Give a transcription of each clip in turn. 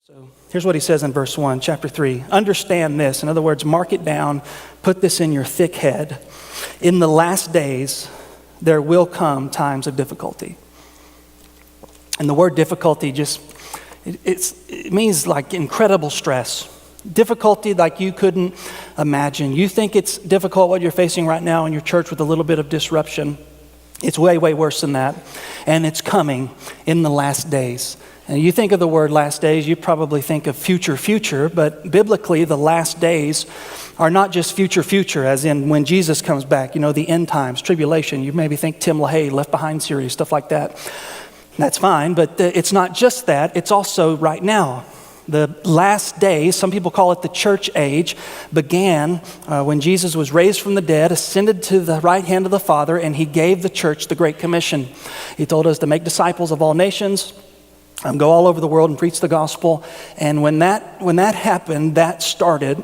So here's what he says in verse 1, chapter 3. Understand this. In other words, mark it down. Put this in your thick head. In the last days, there will come times of difficulty. And the word difficulty it means like incredible stress. Difficulty like you couldn't imagine. You think it's difficult what you're facing right now in your church with a little bit of disruption. It's way, way worse than that. And it's coming in the last days. And you think of the word last days, you probably think of future, but biblically the last days are not just future, as in when Jesus comes back, the end times, tribulation. You maybe think Tim LaHaye, Left Behind series, stuff like that. That's fine, but it's not just that, it's also right now. The last days, some people call it the church age, began when Jesus was raised from the dead, ascended to the right hand of the Father, and he gave the church the Great Commission. He told us to make disciples of all nations, go all over the world and preach the gospel. And when that happened, that started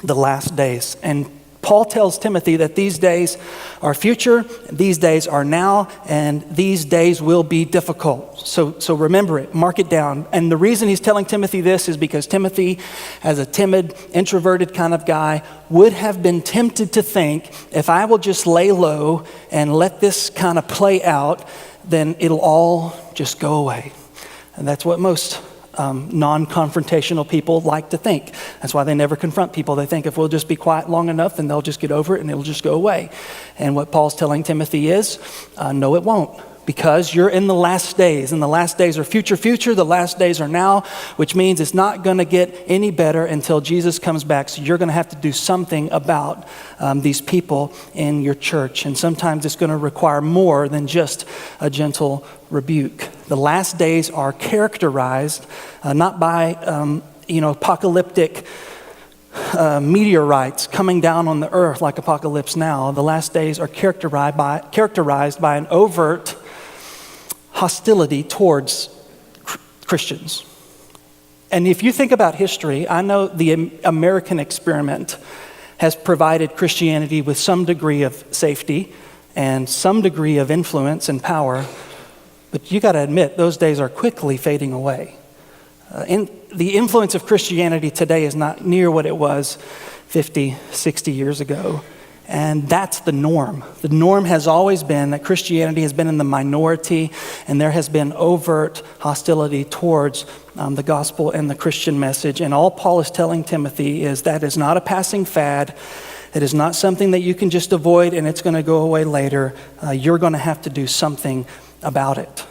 the last days. And Paul tells Timothy that these days are future, these days are now, and these days will be difficult. So remember it, mark it down. And the reason he's telling Timothy this is because Timothy, as a timid, introverted kind of guy, would have been tempted to think, if I will just lay low and let this kind of play out, then it'll all just go away. And that's what most non-confrontational people like to think. That's why they never confront people. They think if we'll just be quiet long enough, then they'll just get over it and it'll just go away. And what Paul's telling Timothy is, no, it won't. Because you're in the last days, and the last days are future, the last days are now, which means it's not going to get any better until Jesus comes back. So you're going to have to do something about these people in your church. And sometimes it's going to require more than just a gentle rebuke. The last days are characterized not by apocalyptic meteorites coming down on the earth like Apocalypse Now. The last days are characterized by an overt hostility towards Christians. And if you think about history, I know the American experiment has provided Christianity with some degree of safety and some degree of influence and power, but you got to admit those days are quickly fading away. The influence of Christianity today is not near what it was 50, 60 years ago. And that's the norm. The norm has always been that Christianity has been in the minority, and there has been overt hostility towards the gospel and the Christian message. And all Paul is telling Timothy is that is not a passing fad. It is not something that you can just avoid and it's going to go away later. You're going to have to do something about it.